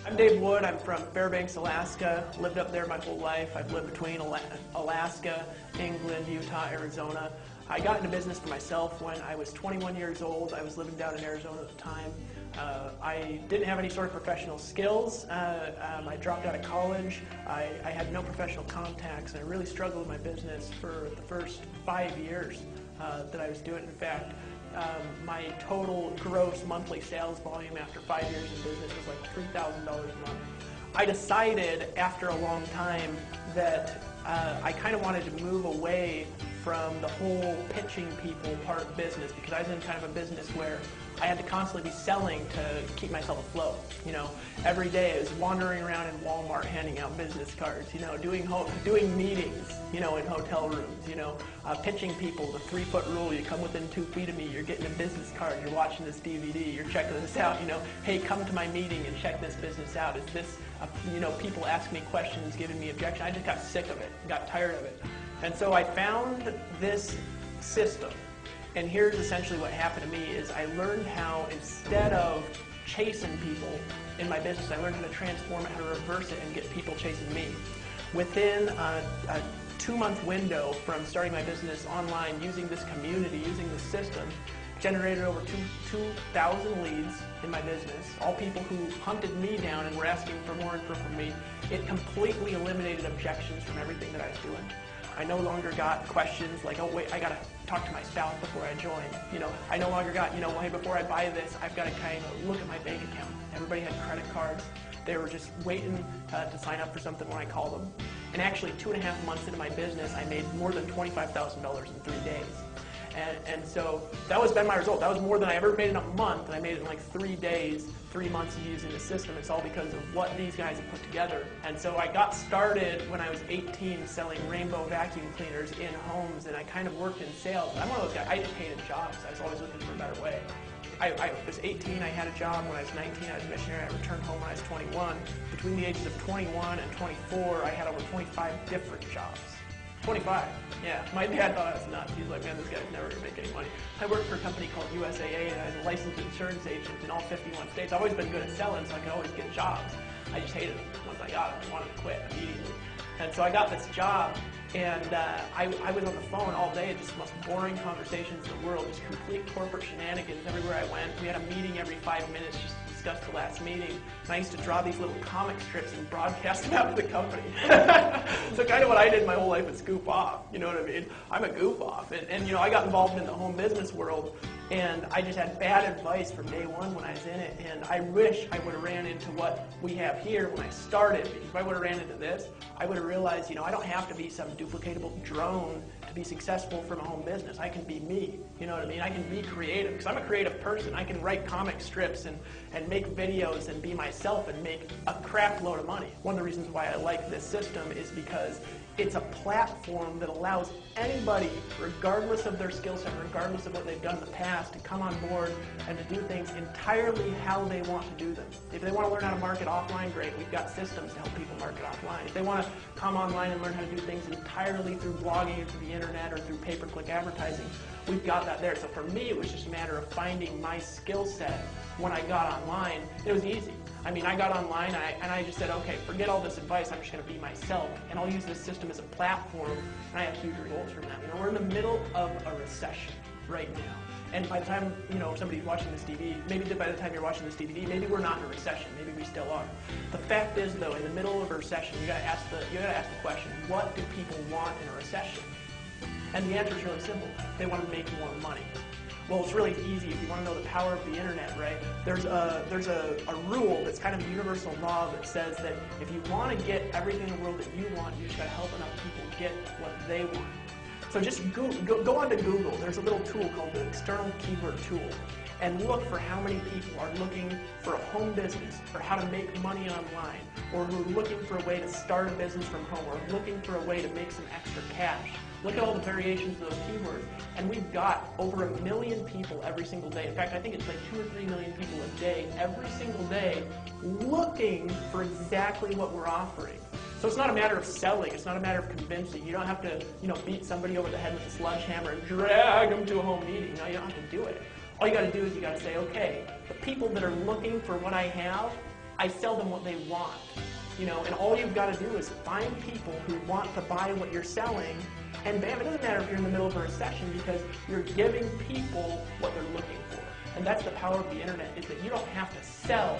I'm Dave Wood. I'm from Fairbanks, Alaska. Lived up there my whole life. I've lived between Alaska, England, Utah, Arizona. I got into business for myself when I was 21 years old. I was living down in Arizona at the time. I didn't have any sort of professional skills. I dropped out of college. I had no professional contacts, and I really struggled with my business for the first 5 years that I was doing it. In fact, my total gross monthly sales volume after 5 years in business was like $3,000 a month. I decided after a long time that I kind of wanted to move away from the whole pitching people part of business, because I was in kind of a business where I had to constantly be selling to keep myself afloat. You know, every day I was wandering around in Walmart handing out business cards, you know, doing meetings, you know, in hotel rooms, you know, pitching people the 3-foot rule. You come within 2 feet of me, you're getting a business card, you're watching this DVD, you're checking this out, you know, hey, come to my meeting and check this business out. Is this, you know, people ask me questions, giving me objections. I just got sick of it, got tired of it. And so I found this system. And here's essentially what happened to me is I learned how, instead of chasing people in my business, I learned how to transform it, how to reverse it, and get people chasing me. Within a 2-month window from starting my business online, using this community, using this system, generated over 2,000 leads in my business, all people who hunted me down and were asking for more info from me. It completely eliminated objections from everything that I was doing. I no longer got questions like, oh wait, I gotta talk to my spouse before I join. You know, I no longer got, you know, well, hey, before I buy this, I've got to kind of look at my bank account. Everybody had credit cards. They were just waiting to sign up for something when I called them. And actually, 2.5 months into my business, I made more than $25,000 in 3 days. And so that was been my result. That was more than I ever made in a month, and I made it in like 3 days, 3 months of using the system. It's all because of what these guys have put together. And so I got started when I was 18 selling rainbow vacuum cleaners in homes, and I kind of worked in sales. I'm one of those guys, I just hated jobs. I was always looking for a better way. I was 18, I had a job. When I was 19, I was a missionary. I returned home when I was 21. Between the ages of 21 and 24, I had over 25 different jobs. 25, yeah. My dad thought I was nuts. He's like, man, this guy's never going to make any money. I worked for a company called USAA, and I was a licensed insurance agent in all 51 states. I've always been good at selling, so I could always get jobs. I just hated them. Once I got them, I wanted to quit immediately. And so I got this job, and I was on the phone all day, just the most boring conversations in the world, just complete corporate shenanigans everywhere I went. We had a meeting every 5 minutes just to discuss the last meeting. And I used to draw these little comic strips and broadcast them out to the company. So kind of what I did my whole life is goof off, you know what I mean? I'm a goof off. And you know, I got involved in the home business world, and I just had bad advice from day one when I was in it, and I wish I would have ran into what we have here when I started. Because if I would have ran into this, I would have realized, you know, I don't have to be some duplicatable drone to be successful from a home business. I can be me, you know what I mean? I can be creative, because I'm a creative person. I can write comic strips and make videos and be myself and make a crap load of money. One of the reasons why I like this system is because it's a platform that allows anybody, regardless of their skill set, regardless of what they've done in the past, to come on board and to do things entirely how they want to do them. If they want to learn how to market offline, great. We've got systems to help people market offline. If they want to come online and learn how to do things entirely through blogging or through the internet or through pay-per-click advertising, we've got that there. So for me, it was just a matter of finding my skill set when I got online. It was easy. I mean, I got online and I just said, okay, forget all this advice, I'm just going to be myself, and I'll use this system as a platform, and I have huge results from that. You know, we're in the middle of a recession right now, and by the time, you know, somebody's watching this DVD, maybe by the time you're watching this DVD, maybe we're not in a recession, maybe we still are. The fact is, though, in the middle of a recession, you got to ask the question, what do people want in a recession? And the answer is really simple. They want to make more money. Well, it's really easy if you want to know the power of the internet, right? There's a rule that's kind of a universal law that says that if you want to get everything in the world that you want, you just got to help enough people get what they want. So just go onto Google. There's a little tool called the External Keyword Tool, and look for how many people are looking for a home business, or how to make money online, or who are looking for a way to start a business from home, or looking for a way to make some extra cash. Look at all the variations of those keywords, and we've got over 1 million people every single day. In fact, I think it's like 2 or 3 million people a day, every single day, looking for exactly what we're offering. So it's not a matter of selling, it's not a matter of convincing. You don't have to, you know, beat somebody over the head with a sledgehammer and drag them to a home meeting. No, you don't have to do it. All you got to do is you got to say, okay, the people that are looking for what I have, I sell them what they want. And all you've got to do is find people who want to buy what you're selling, and bam, it doesn't matter if you're in the middle of a recession because you're giving people what they're looking for. And that's the power of the internet, is that you don't have to sell.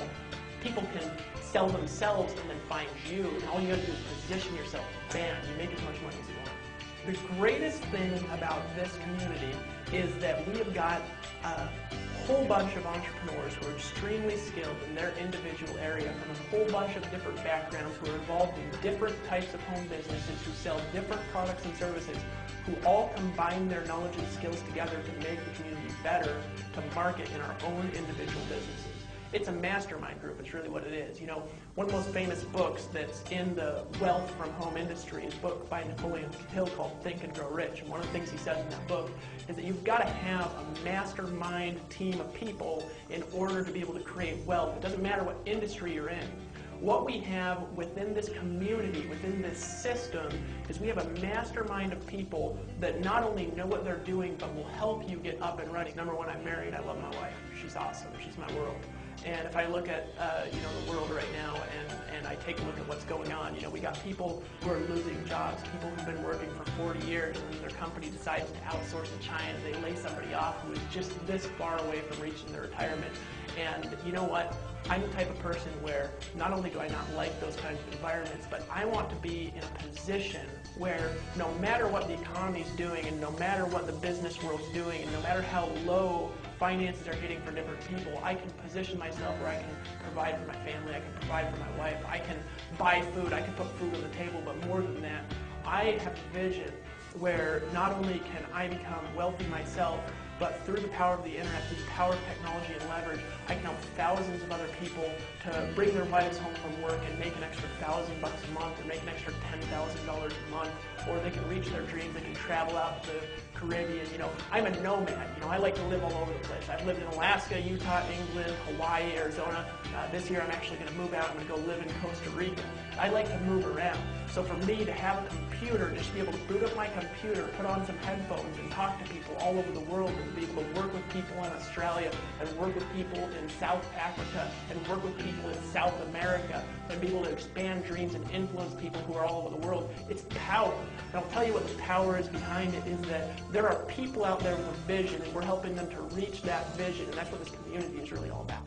People can sell themselves and then find you, and all you got to do is position yourself. Bam, you make as much money as you want. The greatest thing about this community is that we have got a whole bunch of entrepreneurs who are extremely skilled in their individual area from a whole bunch of different backgrounds, who are involved in different types of home businesses, who sell different products and services, who all combine their knowledge and skills together to make the community better, to market in our own individual businesses. It's a mastermind group, it's really what it is. One of the most famous books that's in the wealth from home industry is a book by Napoleon Hill called Think and Grow Rich. And one of the things he says in that book is that you've got to have a mastermind team of people in order to be able to create wealth. It doesn't matter what industry you're in. What we have within this community, within this system, is we have a mastermind of people that not only know what they're doing, but will help you get up and running. Number one, I'm married. I love my wife. She's awesome. She's my world. And if I look at the world right now and I take a look at what's going on, we got people who are losing jobs, people who've been working for 40 years and then their company decides to outsource to China. They lay somebody off who is just this far away from reaching their retirement. And you know what? I'm the type of person where not only do I not like those kinds of environments, but I want to be in a position where no matter what the economy's doing and no matter what the business world's doing and no matter how low finances are getting for different people, I can position myself where I can provide for my family, I can provide for my wife, I can buy food, I can put food on the table, but more than that, I have a vision where not only can I become wealthy myself, but through the power of the internet, through the power of technology and leverage, I can help thousands of other people to bring their wives home from work and make an extra $1,000 a month or make an extra $10,000 a month, or they can reach their dreams, they can travel out to the Caribbean. I'm a nomad. I like to live all over the place. I've lived in Alaska, Utah, England, Hawaii, Arizona. This year I'm actually going to move out. I'm going to go live in Costa Rica. I like to move around. So for me to have a computer, just be able to boot up my computer, put on some headphones and talk to people all over the world and be able to work with people in Australia and work with people in South Africa and work with people in South America and be able to expand dreams and influence people who are all over the world, it's power. And I'll tell you what the power is behind it is that there are people out there with a vision and we're helping them to reach that vision, and that's what this community is really all about.